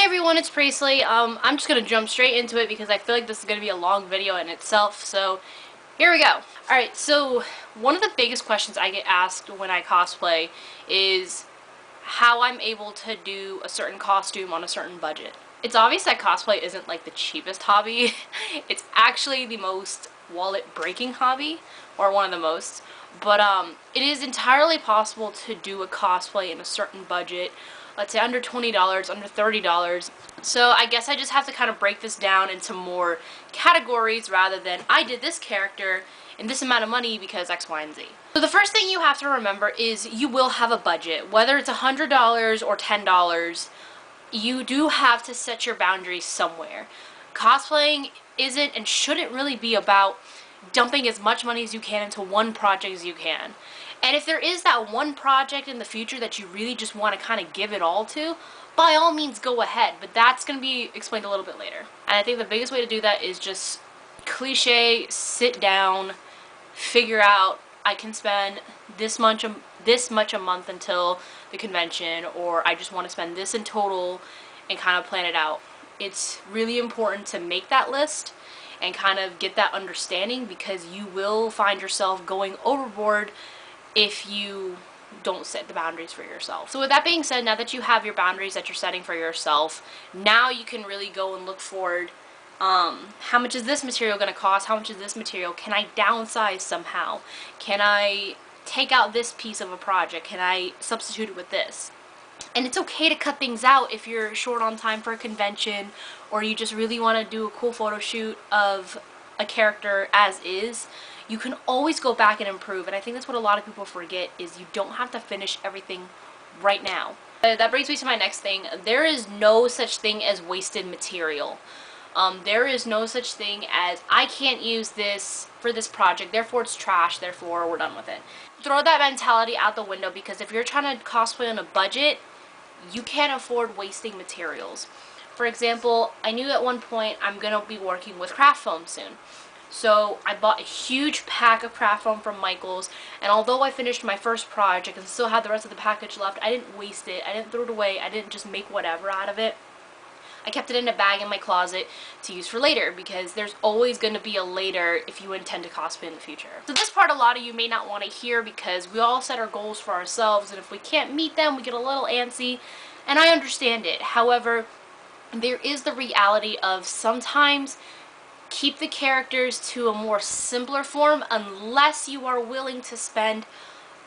everyone, it's Priestley. I'm just gonna jump straight into it because I feel like this is gonna be a long video in itself, so here we go. Alright, so one of the biggest questions I get asked when I cosplay is how I'm able to do a certain costume on a certain budget. It's obvious that cosplay isn't like the cheapest hobby. It's actually the most wallet-breaking hobby, or one of the most. But it is entirely possible to do a cosplay in a certain budget. Let's say under $20, under $30. So I guess I just have to kind of break this down into more categories rather than I did this character in this amount of money because X, Y, and Z. So the first thing you have to remember is you will have a budget. Whether it's $100 or $10, you do have to set your boundaries somewhere. Cosplaying isn't and shouldn't really be about dumping as much money as you can into one project as you can. And if there is that one project in the future that you really just want to kind of give it all to, by all means go ahead, but that's going to be explained a little bit later. And I think the biggest way to do that is just cliche, sit down, figure out I can spend this much a month until the convention, or I just want to spend this in total, and kind of plan it out. It's really important to make that list and kind of get that understanding, because you will find yourself going overboard if you don't set the boundaries for yourself. So with that being said, now that you have your boundaries that you're setting for yourself, now you can really go and look forward. How much is this material going to cost? How much is this material? Can I downsize somehow? Can I take out this piece of a project? Can I substitute it with this? And it's okay to cut things out if you're short on time for a convention, or you just really want to do a cool photo shoot of a character as is. You can always go back and improve, and I think that's what a lot of people forget, is you don't have to finish everything right now. That brings me to my next thing. There is no such thing as wasted material. There is no such thing as, I can't use this for this project, therefore it's trash, therefore we're done with it. Throw that mentality out the window, because if you're trying to cosplay on a budget, you can't afford wasting materials. For example, I knew at one point I'm going to be working with craft foam soon. So I bought a huge pack of craft foam from Michael's, and although I finished my first project and still had the rest of the package left, I didn't waste it, I didn't throw it away, I didn't just make whatever out of it. I kept it in a bag in my closet to use for later, because there's always going to be a later if you intend to cosplay in the future. So this part a lot of you may not want to hear, because we all set our goals for ourselves, and if we can't meet them, we get a little antsy, and I understand it. However, there is the reality of sometimes keep the characters to a more simpler form unless you are willing to spend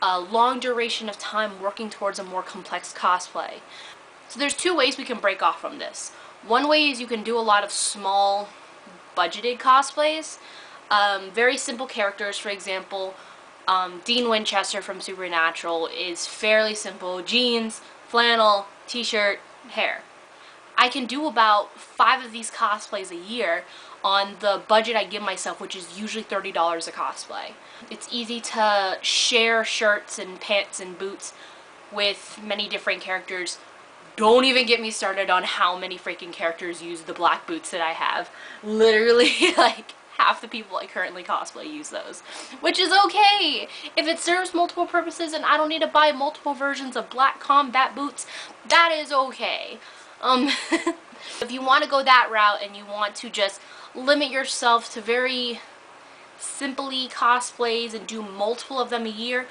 a long duration of time working towards a more complex cosplay. So there's two ways we can break off from this. One way is you can do a lot of small budgeted cosplays. Very simple characters, for example, Dean Winchester from Supernatural is fairly simple. Jeans, flannel, t-shirt, hair. I can do about 5 of these cosplays a year on the budget I give myself, which is usually $30 a cosplay. It's easy to share shirts and pants and boots with many different characters. Don't even get me started on how many freaking characters use the black boots that I have. Literally, like, half the people I currently cosplay use those. Which is okay! If it serves multiple purposes and I don't need to buy multiple versions of black combat boots, that is okay. If you want to go that route and you want to just limit yourself to very simply cosplays and do multiple of them a year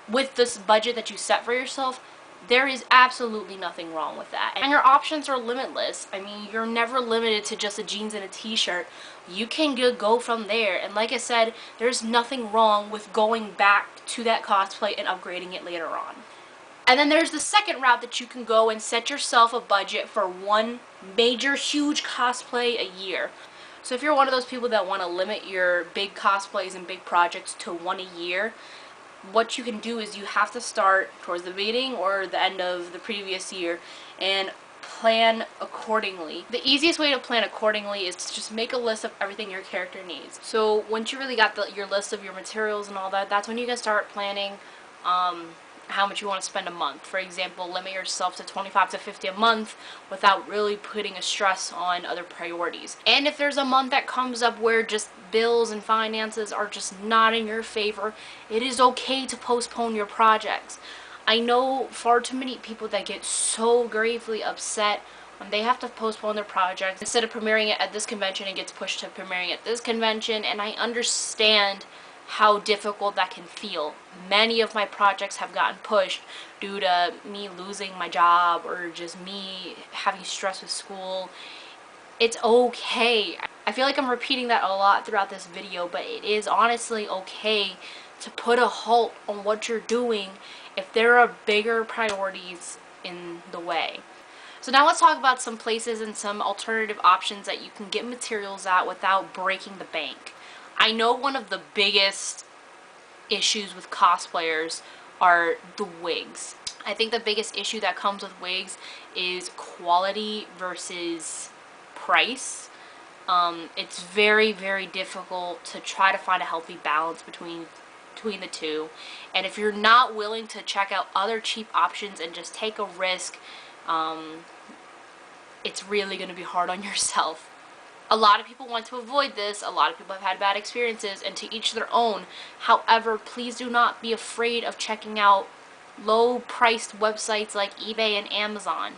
with this budget that you set for yourself, there is absolutely nothing wrong with that. And your options are limitless. I mean, you're never limited to just a jeans and a t-shirt. You can go from there. And like I said, there's nothing wrong with going back to that cosplay and upgrading it later on. And then there's the second route that you can go and set yourself a budget for one major, huge cosplay a year. So if you're one of those people that want to limit your big cosplays and big projects to one a year, what you can do is you have to start towards the beginning or the end of the previous year and plan accordingly. The easiest way to plan accordingly is to just make a list of everything your character needs. So once you really got your list of your materials and all that, that's when you can start planning how much you want to spend a month. For example, limit yourself to $25 to $50 a month without really putting a stress on other priorities. And if there's a month that comes up where just bills and finances are just not in your favor, it is okay to postpone your projects. I know far too many people that get so gravely upset They have to postpone their projects. Instead of premiering it at this convention, it gets pushed to premiering at this convention, and I understand how difficult that can feel. Many of my projects have gotten pushed due to me losing my job or just me having stress with school. It's okay. I feel like I'm repeating that a lot throughout this video, but it is honestly okay to put a halt on what you're doing if there are bigger priorities in the way. So now let's talk about some places and some alternative options that you can get materials at without breaking the bank. I know one of the biggest issues with cosplayers are the wigs. I think the biggest issue that comes with wigs is quality versus price. It's very, very difficult to try to find a healthy balance between the two. And if you're not willing to check out other cheap options and just take a risk, it's really going to be hard on yourself. A lot of people want to avoid this. A lot of people have had bad experiences, and to each their own. However, please do not be afraid of checking out low-priced websites like eBay and Amazon.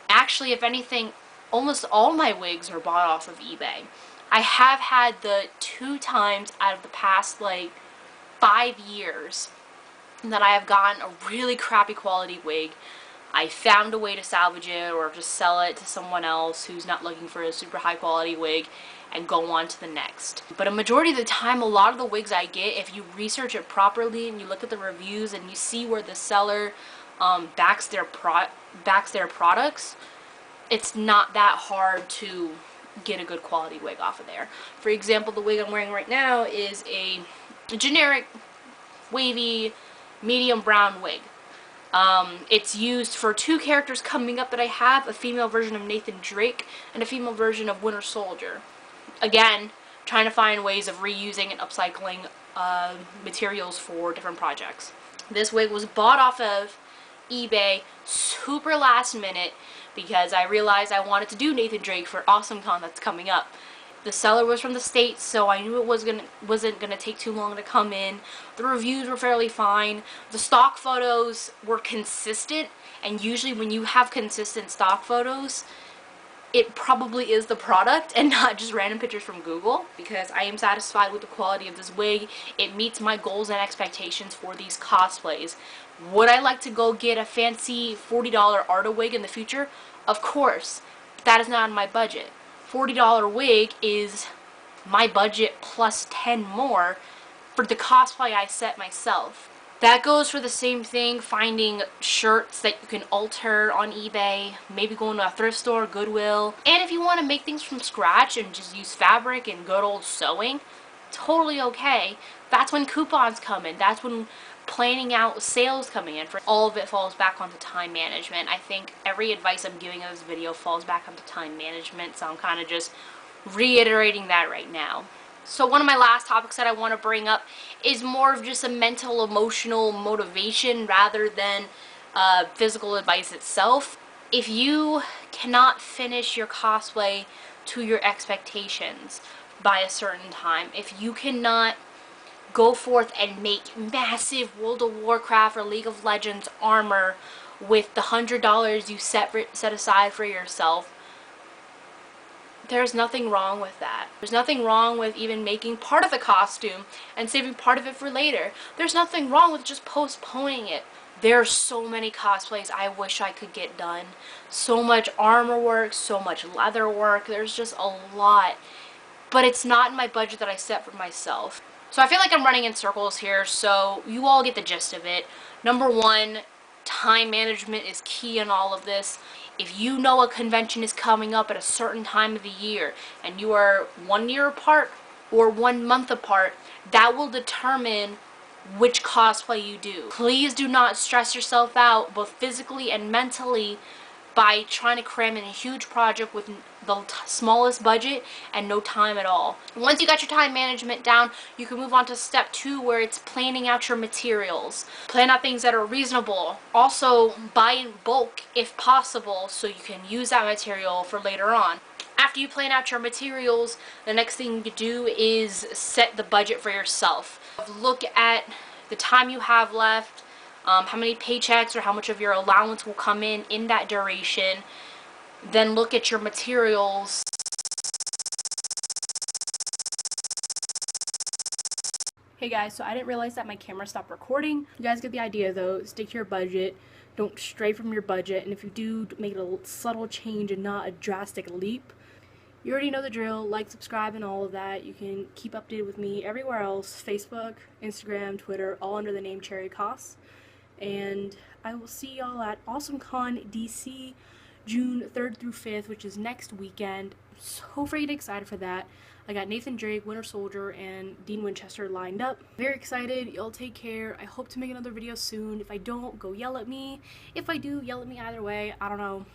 Actually, if anything, almost all my wigs are bought off of eBay. I have had the 2 times out of the past, like, 5 years that I have gotten a really crappy quality wig. I found a way to salvage it or just sell it to someone else who's not looking for a super high quality wig and go on to the next. But a majority of the time, a lot of the wigs I get, if you research it properly and you look at the reviews and you see where the seller backs their products, it's not that hard to get a good quality wig off of there. For example, the wig I'm wearing right now is a generic wavy medium brown wig. It's used for 2 characters coming up that I have, a female version of Nathan Drake and a female version of Winter Soldier. Again, trying to find ways of reusing and upcycling materials for different projects. This wig was bought off of eBay super last minute because I realized I wanted to do Nathan Drake for AwesomeCon that's coming up. The seller was from the States, so I knew it wasn't gonna take too long to come in. The reviews were fairly fine. The stock photos were consistent, and usually when you have consistent stock photos, it probably is the product and not just random pictures from Google, because I am satisfied with the quality of this wig. It meets my goals and expectations for these cosplays. Would I like to go get a fancy $40 Arta wig in the future? Of course, but that is not on my budget. $40 wig is my budget plus 10 more for the cosplay I set myself. That goes for the same thing, finding shirts that you can alter on eBay, maybe going to a thrift store, Goodwill. And if you want to make things from scratch and just use fabric and good old sewing, totally okay. That's when coupons come in. That's when planning out sales coming in. For all of it falls back onto time management. I think every advice I'm giving in this video falls back onto time management, so I'm kind of just reiterating that right now. So one of my last topics that I want to bring up is more of just a mental, emotional motivation rather than physical advice itself. If you cannot finish your cosplay to your expectations by a certain time, if you cannot go forth and make massive World of Warcraft or League of Legends armor with the $100 you set aside for yourself, there's nothing wrong with that. There's nothing wrong with even making part of the costume and saving part of it for later. There's nothing wrong with just postponing it. There are so many cosplays I wish I could get done. So much armor work, so much leather work. There's just a lot. But it's not in my budget that I set for myself. So I feel like I'm running in circles here, so you all get the gist of it. Number 1, time management is key in all of this. If you know a convention is coming up at a certain time of the year and you are 1 year apart or 1 month apart, that will determine which cosplay you do. Please do not stress yourself out both physically and mentally by trying to cram in a huge project with the smallest budget and no time at all. Once you got your time management down, you can move on to step 2, where it's planning out your materials. Plan out things that are reasonable. Also, buy in bulk if possible so you can use that material for later on. After you plan out your materials, the next thing you do is set the budget for yourself. Look at the time you have left, how many paychecks or how much of your allowance will come in that duration. then look at your materials. Hey guys, so I didn't realize that my camera stopped recording. You guys get the idea though. Stick to your budget. Don't stray from your budget. And if you do, make it a subtle change and not a drastic leap. You already know the drill. Like, subscribe, and all of that. You can keep updated with me everywhere else. Facebook, Instagram, Twitter, all under the name Cherry Cos. And I will see y'all at AwesomeCon DC June 3rd through 5th, which is next weekend. I'm so freaking excited for that. I got Nathan Drake, Winter Soldier, and Dean Winchester lined up. Very excited. Y'all take care. I hope to make another video soon. If I don't, go yell at me. If I do, yell at me either way. I don't know.